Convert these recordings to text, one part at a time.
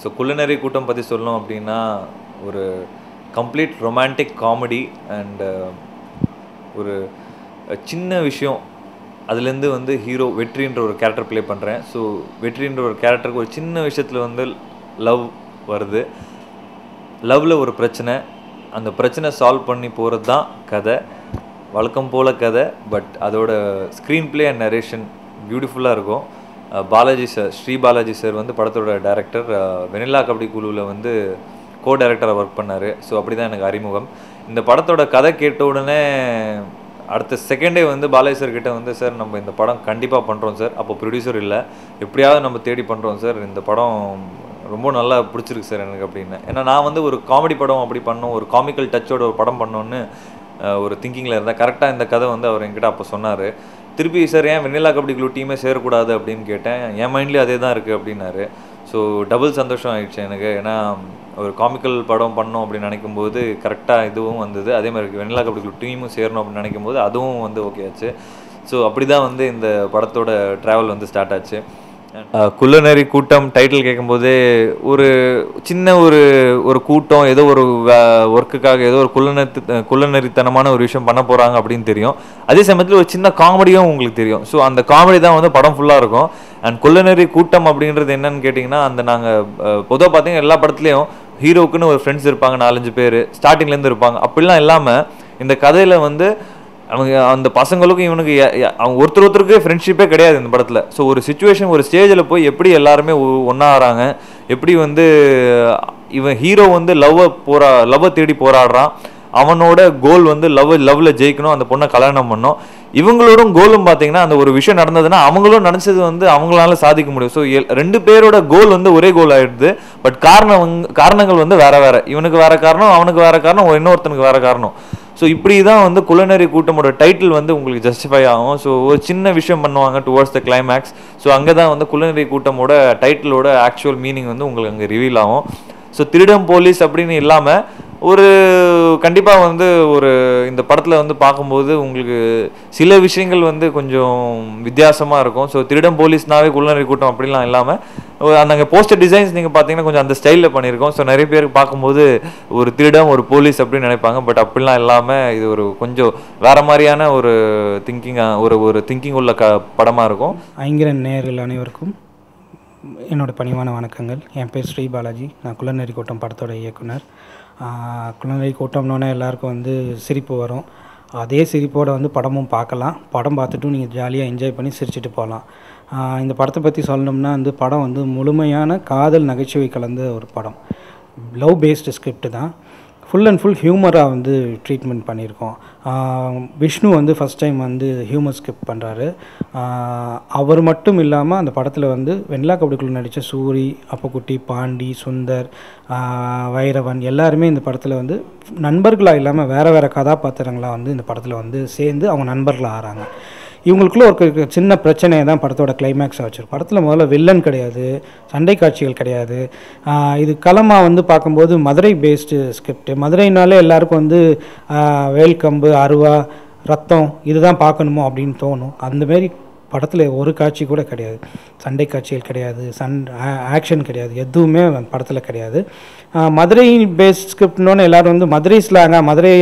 So குள்ளநரி கூட்டம் பற்றி சொல்லணும் அப்படின்னா ஒரு கம்ப்ளீட் ரொமான்டிக் காமெடி அண்ட் ஒரு சின்ன விஷயம் அதுலேருந்து வந்து ஹீரோ வெற்றின்ற ஒரு கேரக்டர் ப்ளே பண்ணுறேன். ஸோ வெற்றின்ற ஒரு கேரக்டருக்கு ஒரு சின்ன விஷயத்தில் வந்து லவ் வருது, லவ்வில் ஒரு பிரச்சனை, அந்த பிரச்சனை சால்வ் பண்ணி போகிறது தான் கதை. வழக்கம் போல் கதை, பட் அதோட ஸ்க்ரீன் ப்ளே அண்ட் நரேஷன் பியூட்டிஃபுல்லாக இருக்கும். பாலாஜி சார், ஸ்ரீ பாலாஜி சார் வந்து படத்தோட டைரக்டர், வெனிலா கபடி குழுவில் வந்து கோ டைரக்டராக ஒர்க் பண்ணார். ஸோ அப்படி தான் எனக்கு அறிமுகம். இந்த படத்தோட கதை கேட்ட உடனே அடுத்த செகண்டே வந்து பாலாஜி சார் கிட்டே வந்து, சார் நம்ம இந்த படம் கண்டிப்பாக பண்ணுறோம் சார். அப்போ ப்ரொடியூசர் இல்லை, எப்படியாவது நம்ம தேடி பண்ணுறோம் சார், இந்த படம் ரொம்ப நல்லா பிடிச்சிருக்கு சார் எனக்கு அப்படின்னு. ஏன்னா நான் வந்து ஒரு காமெடி படம் அப்படி பண்ணோம், ஒரு காமிக்கல் டச்சோட ஒரு படம் பண்ணோன்னு ஒரு திங்கிங்கில் இருந்தேன். கரெக்டாக இந்த கதை வந்து அவர் என்கிட்ட அப்போ சொன்னார். திருப்பி சார் ஏன் வெண்ணிலா கபடி குழு டீமே சேரக்கூடாது அப்படின்னு கேட்டேன். என் மைண்ட்லேயும் அதே தான் இருக்குது அப்படின்னாரு. ஸோ டபுள் சந்தோஷம் ஆகிடுச்சு எனக்கு. ஏன்னா ஒரு காமிக்கல் படம் பண்ணோம் அப்படின்னு நினைக்கும் போது கரெக்டாக இதுவும் வந்தது. அதே மாதிரி வெண்ணிலா கபடி குழு டீமும் சேரணும் அப்படின்னு நினைக்கும் போது அதுவும் வந்து ஓகே ஆச்சு. ஸோ அப்படி தான் வந்து இந்த படத்தோட ட்ராவல் வந்து ஸ்டார்ட் ஆச்சு. குள்ளநரி கூட்டம் டைட்டில் கேட்கும்போதே ஒரு சின்ன ஒரு கூட்டம் ஏதோ ஒரு ஒர்க்குக்காக ஏதோ ஒரு குள்ளநரித்தனமான ஒரு விஷயம் பண்ண போகிறாங்க அப்படின்னு தெரியும். அதே சமயத்தில் ஒரு சின்ன காமெடியும் உங்களுக்கு தெரியும். ஸோ அந்த காமெடி தான் வந்து படம் ஃபுல்லாக இருக்கும். அண்ட் குள்ளநரி கூட்டம் அப்படின்றது என்னன்னு கேட்டிங்கன்னா, அந்த நாங்கள் பொதுவாக பார்த்தீங்கன்னா எல்லா படத்துலேயும் ஹீரோக்குன்னு ஒரு ஃப்ரெண்ட்ஸ் இருப்பாங்க, 4-5 பேர் ஸ்டார்டிங்லேருந்து இருப்பாங்க. அப்படிலாம் இல்லாமல் இந்த கதையில் வந்து அவங்க அந்த பசங்களுக்கும் இவனுக்கு அவங்க ஒருத்தருக்கு ஃப்ரெண்ட்ஷிப்பே கிடையாது இந்த படத்தில். ஸோ ஒரு சிச்சுவேஷன், ஒரு ஸ்டேஜில் போய் எப்படி எல்லாருமே ஒன்றா ஆகிறாங்க, எப்படி வந்து இவன் ஹீரோ வந்து லவ்வை தேடி போராடுறான், அவனோட கோல் வந்து லவ்வில் ஜெயிக்கணும், அந்த பொண்ணை கல்யாணம் பண்ணணும். இவங்களோட கோலும் பார்த்தீங்கன்னா அந்த ஒரு விஷயம் நடந்ததுன்னா அவங்களும் நினச்சது வந்து அவங்களால சாதிக்க முடியும். ஸோ 2 பேரோட கோல் வந்து ஒரே கோல் ஆகிடுது. பட் காரணங்கள் வந்து வேற வேற. இவனுக்கு வேற காரணம், அவனுக்கு வேற காரணம், இன்னொருத்தனுக்கு வேற காரணம். ஸோ இப்படி தான் வந்து குள்ளநரி கூட்டமோட டைட்டில் வந்து உங்களுக்கு ஜஸ்டிஃபை ஆகும். ஸோ ஒரு சின்ன விஷயம் பண்ணுவாங்க டுவர்ட்ஸ் த கிளைமேக்ஸ். ஸோ அங்கே தான் வந்து குள்ளநரி கூட்டமோட டைட்டிலோட ஆக்சுவல் மீனிங் வந்து உங்களுக்கு அங்கே ரிவீல் ஆகும். ஸோ திருடம் போலீஸ் அப்படின்னு இல்லாமல் ஒரு கண்டிப்பாக வந்து ஒரு இந்த படத்தில் வந்து பார்க்கும்போது உங்களுக்கு சில விஷயங்கள் வந்து கொஞ்சம் வித்தியாசமாக இருக்கும். ஸோ திருடம் போலீஸ்னாவே குள்ளநரி கூட்டம் அப்படிலாம் இல்லாமல் அந்த போஸ்டர் டிசைன்ஸ் நீங்கள் பார்த்தீங்கன்னா கொஞ்சம் அந்த ஸ்டைலில் பண்ணியிருக்கோம். ஸோ நிறைய பேருக்கு பார்க்கும்போது ஒரு திருடம் ஒரு போலீஸ் அப்படின்னு நினைப்பாங்க. பட் அப்படிலாம் இல்லாமல் இது ஒரு கொஞ்சம் வேறு மாதிரியான ஒரு திங்கிங் உள்ள படமாக இருக்கும். ஐங்கரன் நேயர்கள் அனைவருக்கும் என்னோடய பணிவான வணக்கங்கள். என் பேர் ஸ்ரீ பாலாஜி. நான் குள்ளநரி கூட்டம் படத்தோட இயக்குனர். குள்ளநரி கூட்டம்னோடனே எல்லாருக்கும் வந்து சிரிப்பு வரும். அதே சிரிப்போடு வந்து படமும் பார்க்கலாம். படம் பார்த்துட்டும் நீங்கள் ஜாலியாக என்ஜாய் பண்ணி சிரிச்சுட்டு போகலாம். இந்த படத்தை பற்றி சொல்லணும்னா வந்து படம் வந்து முழுமையான காதல் நகைச்சுவை கலந்த ஒரு படம். லவ் பேஸ்டு ஸ்கிரிப்ட் தான். ஃபுல் அண்ட் ஃபுல் ஹியூமராக வந்து ட்ரீட்மெண்ட் பண்ணியிருக்கோம். விஷ்ணு வந்து ஃபஸ்ட் டைம் வந்து ஹியூமர் ஸ்கிரிப்ட் பண்ணுறாரு. அவர் மட்டும் இல்லாமல் அந்த படத்தில் வந்து வெண்ணிலா கபடி குழு நடித்த சூரி, அப்பக்குட்டி, பாண்டி, சுந்தர், வைரவன் எல்லாருமே இந்த படத்தில் வந்து நண்பர்களாக இல்லாமல் வேறு கதாபாத்திரங்களாக வந்து இந்த படத்தில் வந்து சேர்ந்து அவங்க நண்பர்களாக ஆகிறாங்க. இவங்களுக்குள்ள ஒரு சின்ன பிரச்சனையை தான் படத்தோட கிளைமேக்ஸாக வச்சிருக்கு. படத்தில் முதல்ல வில்லன் கிடையாது, சண்டை காட்சிகள் கிடையாது. இது களமாக வந்து பார்க்கும்போது மதுரை பேஸ்டு ஸ்கிரிப்ட். மதுரைனாலே எல்லாருக்கும் வந்து வேல்கம்பு, அருவா, ரத்தம் இதுதான் பார்க்கணுமோ அப்படின்னு தோணும். அந்தமாரி படத்தில் ஒரு காட்சி கூட கிடையாது. சண்டை காட்சிகள் கிடையாது, ஆக்ஷன் கிடையாது, எதுவுமே படத்தில் கிடையாது. மதுரை பேஸ்ட் ஸ்கிரிப்ட்னோன்னு எல்லோரும் வந்து மதுரை ஸ்லாங்கா, மதுரை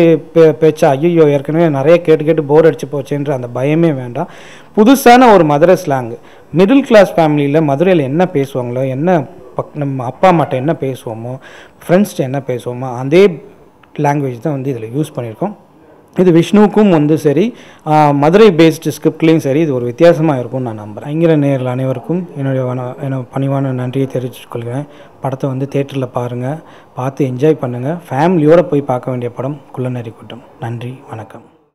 பேச்சா, ஐயோ ஏற்கனவே நிறைய கேட்டு போர் அடிச்சு போச்சுன்ற அந்த பயமே வேண்டாம். புதுசான ஒரு மதுரை ஸ்லாங்கு. மிடில் கிளாஸ் ஃபேமிலியில் மதுரையில் என்ன பேசுவாங்களோ, நம்ம அப்பா அம்மாட்ட என்ன பேசுவோமோ, ஃப்ரெண்ட்ஸ்கிட்ட என்ன பேசுவோமோ அதே லாங்குவேஜ் தான் வந்து இதில் யூஸ் பண்ணியிருக்கோம். இது விஷ்ணுவுக்கும் வந்து சரி, மதுரை பேஸ்டு ஸ்கிரிப்ட்லேயும் சரி, இது ஒரு வித்தியாசமாக இருக்கும்னு நான் நம்புகிறேன். ஐங்கர நேயர்கள் அனைவருக்கும் என்னோட பணிவான நன்றியை தெரிவித்துக்கொள்கிறேன். படத்தை வந்து தேட்டரில் பாருங்கள், பார்த்து என்ஜாய் பண்ணுங்கள். ஃபேமிலியோடு போய் பார்க்க வேண்டிய படம் குள்ளநரி கூட்டம். நன்றி, வணக்கம்.